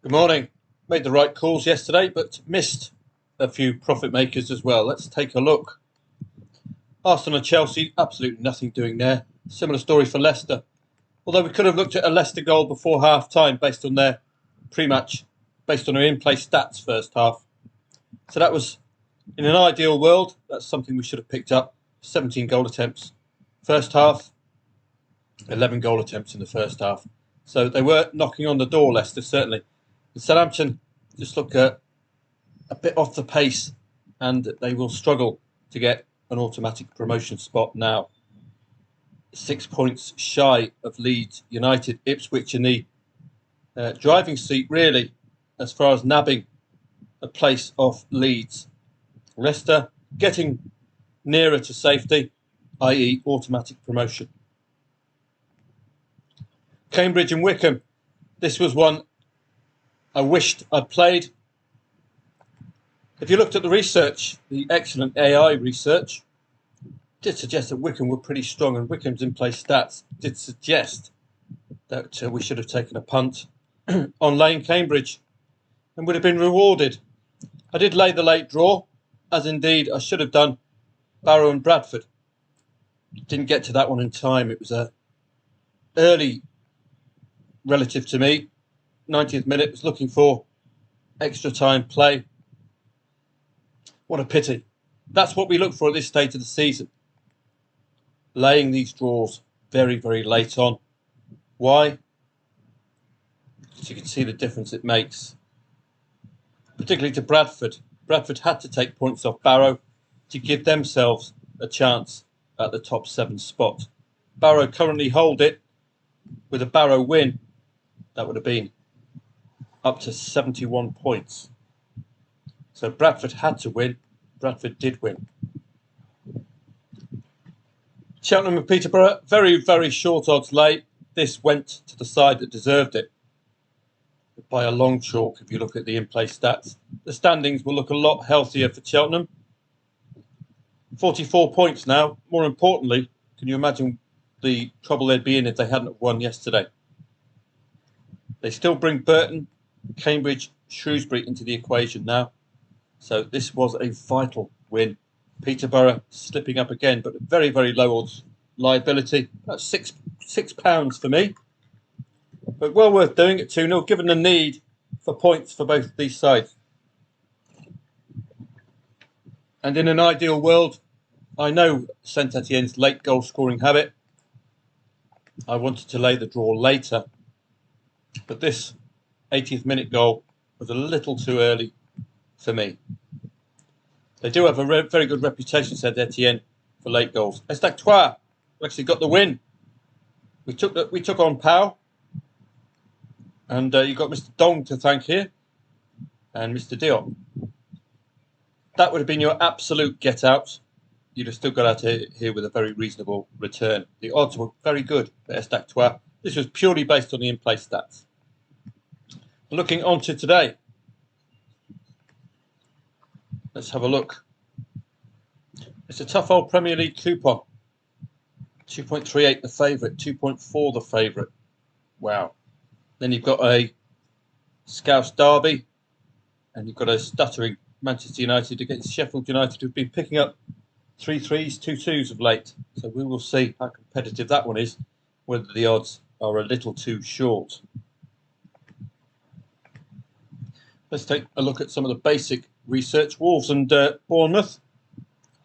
Good morning. Made the right calls yesterday, but missed a few profit makers as well. Let's take a look. Arsenal and Chelsea, absolutely nothing doing there. Similar story for Leicester. Although we could have looked at a Leicester goal before half-time based on their pre-match, based on their in-play stats first half. So that was, in an ideal world, that's something we should have picked up. 17 goal attempts. First half, 11 goal attempts in the first half. So they were knocking on the door, Leicester, certainly. Southampton just look a bit off the pace, and they will struggle to get an automatic promotion spot now. 6 points shy of Leeds United. Ipswich in the driving seat, really, as far as nabbing a place off Leeds. Leicester getting nearer to safety, i.e. automatic promotion. Cambridge and Wycombe. This was one I wished I'd played. If you looked at the research, the excellent AI research did suggest that Wycombe were pretty strong, and Wycombe's in-play stats did suggest that we should have taken a punt on laying Cambridge and would have been rewarded. I did lay the late draw, as indeed I should have done Barrow and Bradford. Didn't get to that one in time. It was a early relative to me. 90th minute, was looking for extra time play. What a pity. That's what we look for at this stage of the season. Laying these draws very, very late on. Why? Because you can see the difference it makes. Particularly to Bradford. Bradford had to take points off Barrow to give themselves a chance at the top 7 spot. Barrow currently hold it. With a Barrow win, that would have been up to 71 points. So Bradford had to win. Bradford did win. Cheltenham and Peterborough, very, very short odds late. This went to the side that deserved it by a long chalk if you look at the in-play stats. The standings will look a lot healthier for Cheltenham. 44 points now. More importantly, can you imagine the trouble they'd be in if they hadn't won yesterday? They still bring Burton, Cambridge, Shrewsbury into the equation now. So this was a vital win. Peterborough slipping up again, but very, very low odds liability. That's £6 for me. But well worth doing at 2-0, given the need for points for both these sides. And in an ideal world, I know Saint Etienne's late goal scoring habit. I wanted to lay the draw later. But this 80th minute goal was a little too early for me. They do have a very good reputation, Saint Etienne, for late goals. Estac Trois actually got the win. We took on Pau, and you got Mr. Dong to thank here, and Mr. Diop. That would have been your absolute get out. You'd have still got out here with a very reasonable return. The odds were very good for Estac Trois. This was purely based on the in-play stats. Looking on to today. Let's have a look. It's a tough old Premier League coupon. 2.38 the favourite, 2.4 the favourite. Wow. Then you've got a Scouse derby, and you've got a stuttering Manchester United against Sheffield United, who've been picking up 3-3s, 2-2s of late. So we will see how competitive that one is, whether the odds are a little too short. Let's take a look at some of the basic research. Wolves and Bournemouth.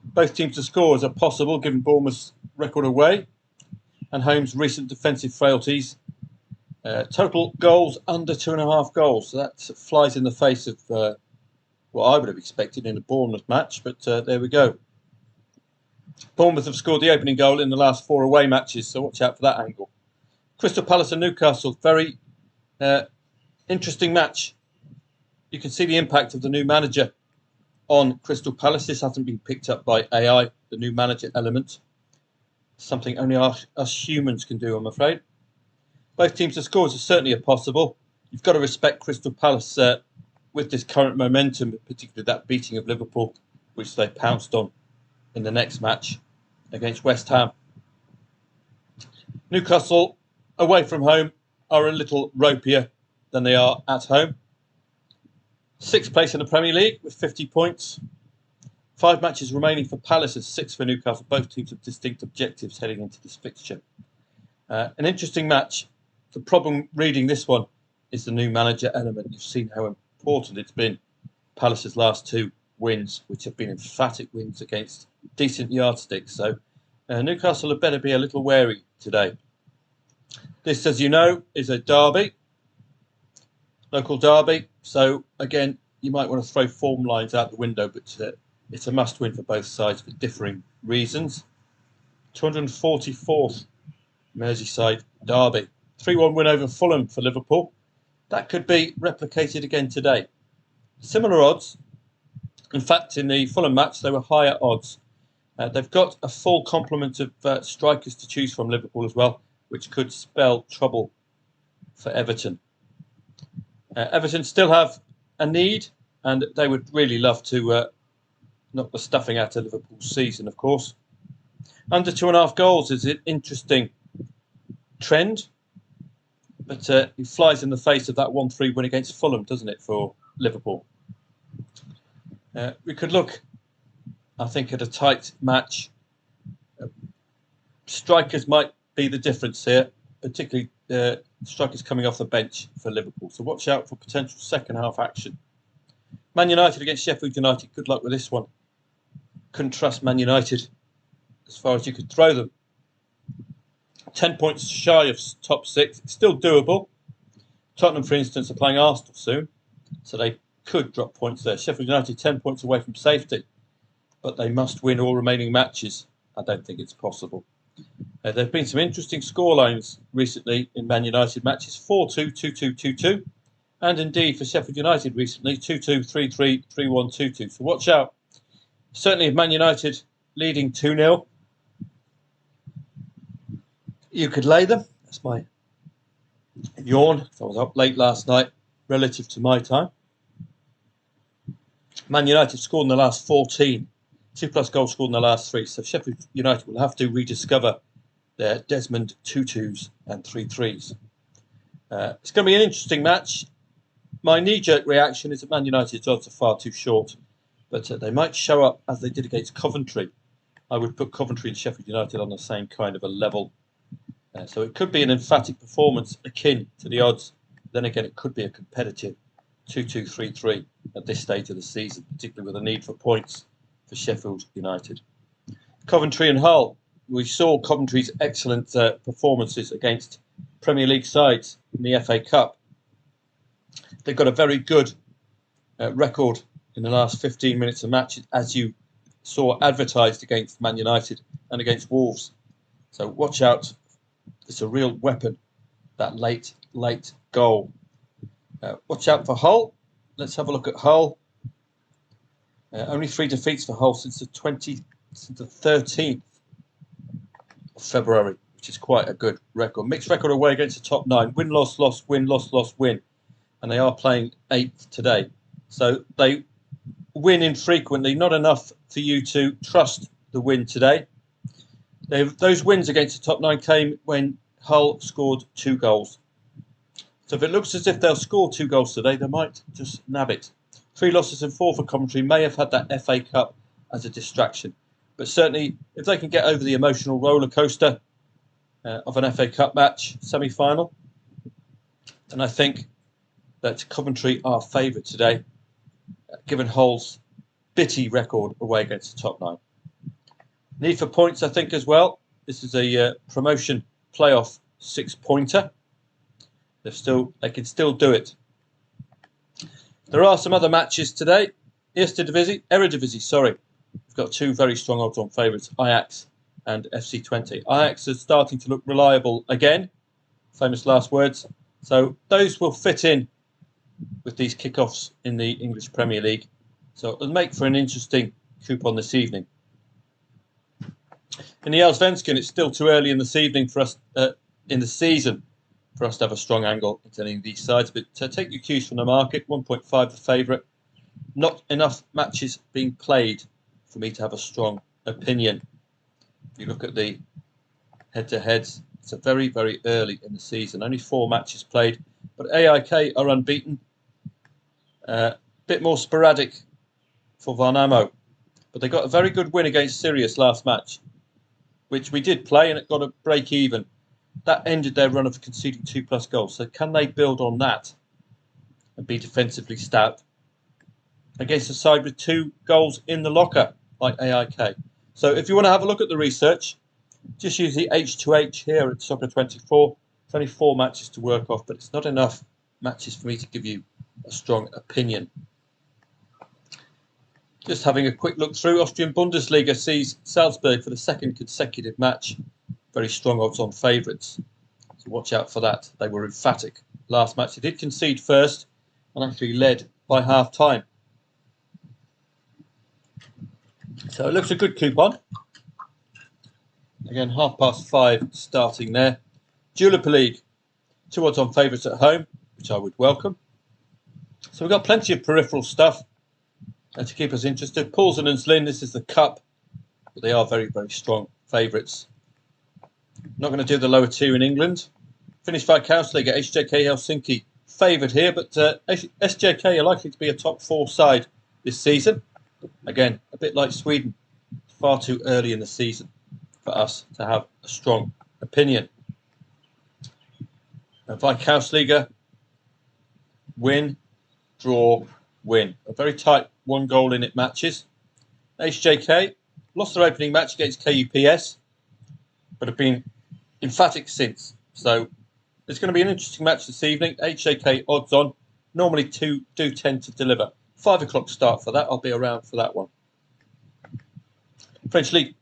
Both teams to score are possible, given Bournemouth's record away and home's recent defensive frailties. Total goals under 2.5 goals. So that flies in the face of what I would have expected in a Bournemouth match, but there we go. Bournemouth have scored the opening goal in the last 4 away matches, so watch out for that angle. Crystal Palace and Newcastle. Very interesting match. You can see the impact of the new manager on Crystal Palace. This hasn't been picked up by AI, the new manager element. Something only us humans can do, I'm afraid. Both teams to score is certainly a possible. You've got to respect Crystal Palace with this current momentum, particularly that beating of Liverpool, which they pounced on in the next match against West Ham. Newcastle, away from home, are a little ropier than they are at home. Sixth place in the Premier League with 50 points. 5 matches remaining for Palace and 6 for Newcastle. Both teams have distinct objectives heading into this fixture. An interesting match. The problem reading this one is the new manager element. You've seen how important it's been. Palace's last 2 wins, which have been emphatic wins against decent yardsticks. So Newcastle had better be a little wary today. This, as you know, is a derby, local derby. So again, you might want to throw form lines out the window, but it's a must-win for both sides for differing reasons. 244th Merseyside derby. 3-1 win over Fulham for Liverpool. That could be replicated again today. Similar odds. In fact, in the Fulham match, they were higher odds. They've got a full complement of strikers to choose from, Liverpool as well, which could spell trouble for Everton. Everton still have a need, and they would really love to knock the stuffing out of Liverpool's season, of course. Under 2.5 goals is an interesting trend, but it flies in the face of that 1-3 win against Fulham, doesn't it, for Liverpool? We could look, I think, at a tight match. Strikers might be the difference here, particularly strikers coming off the bench for Liverpool. So watch out for potential second half action. Man United against Sheffield United. Good luck with this one. Couldn't trust Man United as far as you could throw them. 10 points shy of top 6. It's still doable. Tottenham, for instance, are playing Arsenal soon, so they could drop points there. Sheffield United 10 points away from safety, but they must win all remaining matches. I don't think it's possible. There have been some interesting scorelines recently in Man United matches. 4-2, 2-2, 2-2. And indeed for Sheffield United recently, 2-2, 3-3, 3-1, 2-2. So watch out. Certainly if Man United leading 2-0, you could lay them. That's my yawn. I was up late last night relative to my time. Man United scored in the last 14. 2+ goals scored in the last 3. So Sheffield United will have to rediscover their Desmond 2-2s and 3-3s. It's going to be an interesting match. My knee-jerk reaction is that Man United's odds are far too short, but they might show up as they did against Coventry. I would put Coventry and Sheffield United on the same kind of a level. So it could be an emphatic performance akin to the odds. Then again, it could be a competitive 2-2, 3-3 at this stage of the season, particularly with a need for points for Sheffield United. Coventry and Hull. We saw Coventry's excellent performances against Premier League sides in the FA Cup. They've got a very good record in the last 15 minutes of matches, as you saw advertised against Man United and against Wolves. So watch out. It's a real weapon, that late goal. Watch out for Hull. Let's have a look at Hull. Only 3 defeats for Hull since the 13th of February, which is quite a good record. Mixed record away against the top 9. Win, loss, loss, win, loss, loss, win. And they are playing 8th today. So they win infrequently, not enough for you to trust the win today. Those wins against the top 9 came when Hull scored 2 goals. So if it looks as if they'll score 2 goals today, they might just nab it. 3 losses and 4 for Coventry may have had that FA Cup as a distraction. But certainly, if they can get over the emotional roller coaster of an FA Cup match, semi-final, then I think that Coventry are favoured today, given Hull's bitty record away against the top 9. Need for points, I think, as well. This is a promotion playoff 6-pointer. They can still do it. There are some other matches today. Eredivisie. We've got 2 very strong odds-on favourites, Ajax and FC Twente. Ajax is starting to look reliable again. Famous last words. So those will fit in with these kickoffs in the English Premier League. So it'll make for an interesting coupon this evening. In the Allsvenskan, it's still too early in this evening for us in the season for us to have a strong angle into any of these sides. But take your cues from the market. 1.5 the favourite. Not enough matches being played for me to have a strong opinion. If you look at the head-to-heads, it's a very, very early in the season. Only 4 matches played. But AIK are unbeaten. Bit more sporadic for Varnamo, but they got a very good win against Sirius last match, which we did play, and it got a break even. That ended their run of conceding 2+ goals. So can they build on that and be defensively stout against a side with 2 goals in the locker like AIK? So if you want to have a look at the research, just use the H2H here at Soccer 24. It's only 4 matches to work off, but it's not enough matches for me to give you a strong opinion. Just having a quick look through, Austrian Bundesliga sees Salzburg for the 2nd consecutive match. Very strong odds on favourites. So watch out for that. They were emphatic last match. They did concede first and actually led by half time. So it looks a good coupon. Again, 5:30 starting there. Jupiler League, 2 odds on favourites at home, which I would welcome. So we've got plenty of peripheral stuff to keep us interested. Poulsen and Zlin, this is the cup, but they are very, very strong favourites. Not going to do the lower 2 in England. Finnish Veikkausliiga, HJK Helsinki favoured here, but SJK are likely to be a top 4 side this season. Again, a bit like Sweden, far too early in the season for us to have a strong opinion. Veikkausliiga, win, draw, win. A very tight 1 goal in it matches. HJK lost their opening match against KUPS, but have been emphatic since. So it's going to be an interesting match this evening. HJK odds on. Normally 2 do tend to deliver. 5 o'clock start for that. I'll be around for that one. French League.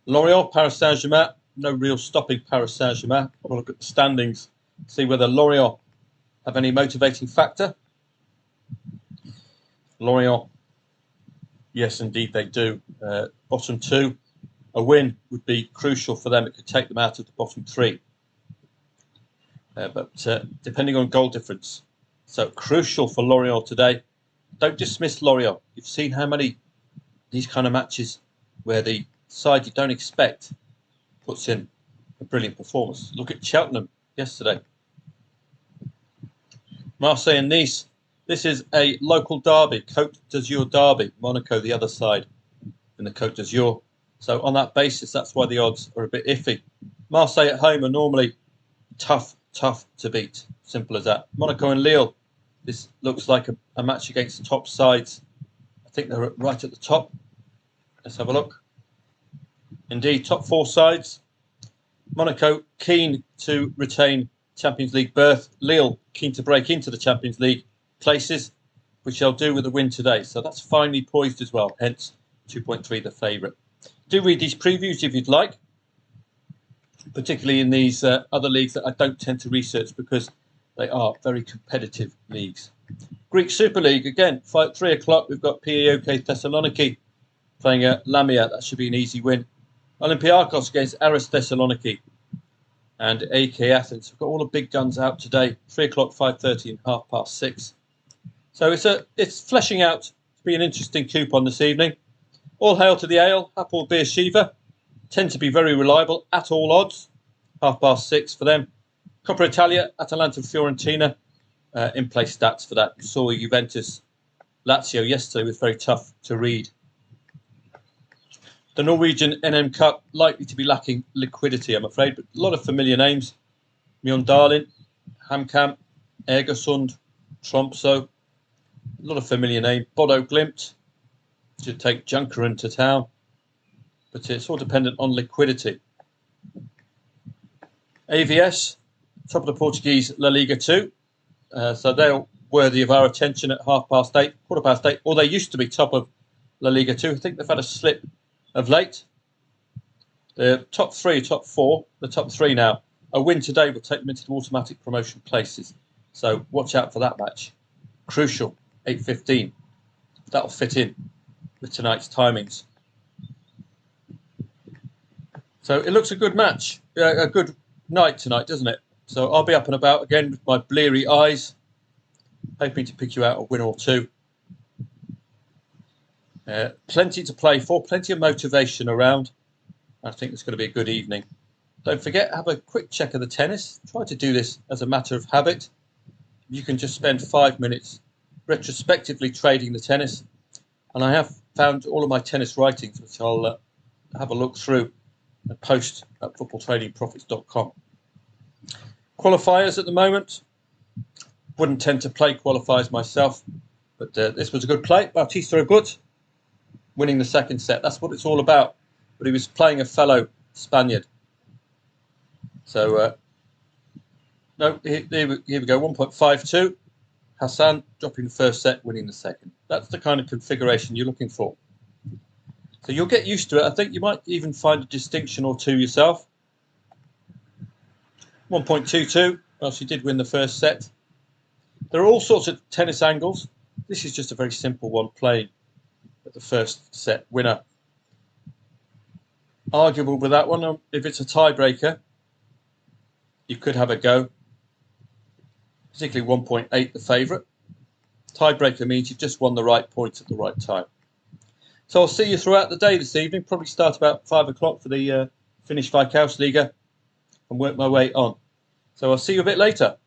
Lorient, Paris Saint-Germain. No real stopping Paris Saint-Germain. Have a look at the standings. See whether Lorient have any motivating factor. Lorient, yes, indeed they do. Bottom 2. A win would be crucial for them. It could take them out of the bottom 3. But depending on goal difference. So crucial for Lorient today. Don't dismiss Lorient. You've seen how many these kind of matches where the side you don't expect puts in a brilliant performance. Look at Cheltenham yesterday. Marseille and Nice. This is a local derby, Côte d'Azur derby. Monaco the other side in the Côte d'Azur. So on that basis, that's why the odds are a bit iffy. Marseille at home are normally tough to beat. Simple as that. Monaco and Lille. This looks like a match against the top sides. I think they're right at the top. Let's have a look. Indeed, top 4 sides. Monaco keen to retain Champions League berth. Lille keen to break into the Champions League places, which they'll do with a win today. So that's finely poised as well. Hence 2.3 the favourite. Do read these previews if you'd like, particularly in these other leagues that I don't tend to research because they are very competitive leagues. Greek Super League, again, 3 o'clock, we've got PAOK Thessaloniki playing Lamia. That should be an easy win. Olympiakos against Aris Thessaloniki and AK Athens. We've got all the big guns out today, 3 o'clock, 5:30 and 6:30. So it's fleshing out to be an interesting coupon this evening. All hail to the ale, Hapoel Beersheva. Tend to be very reliable at all odds. 6:30 for them. Coppa Italia, Atalanta Fiorentina. In-play stats for that. We saw Juventus Lazio yesterday was very tough to read. The Norwegian NM Cup likely to be lacking liquidity, I'm afraid, but a lot of familiar names. Mjøndalen, HamKam, Egersund, Tromsø. A lot of familiar names. Bodo Glimt should take Junkeren to town, but it's all dependent on liquidity. AVS, top of the Portuguese La Liga 2. So they're worthy of our attention at 8:30, 8:15, or they used to be top of La Liga 2. I think they've had a slip of late. The top 3, top 4, the top 3 now. A win today will take them into the automatic promotion places. So watch out for that match. Crucial, 8:15. That'll fit in with tonight's timings. So it looks a good match, a good night tonight, doesn't it? So I'll be up and about again with my bleary eyes, hoping to pick you out a win or 2. Plenty to play for, plenty of motivation around. I think it's going to be a good evening. Don't forget, have a quick check of the tennis. Try to do this as a matter of habit. You can just spend 5 minutes retrospectively trading the tennis, and I have found all of my tennis writings, which I'll have a look through and post at footballtradingprofits.com. Qualifiers at the moment, wouldn't tend to play qualifiers myself, but this was a good play. Bautista Agut winning the second set. That's what it's all about. But he was playing a fellow Spaniard. So, no, here we go, 1.52. Hassan dropping the first set, winning the second. That's the kind of configuration you're looking for. So you'll get used to it. I think you might even find a distinction or two yourself. 1.22. Well, she did win the first set. There are all sorts of tennis angles. This is just a very simple one, playing at the first set winner. Arguable with that one. If it's a tiebreaker, you could have a go. Particularly 1.8, the favourite. Tiebreaker means you've just won the right points at the right time. So I'll see you throughout the day this evening. Probably start about 5 o'clock for the Finnish Veikkausliiga and work my way on. So I'll see you a bit later.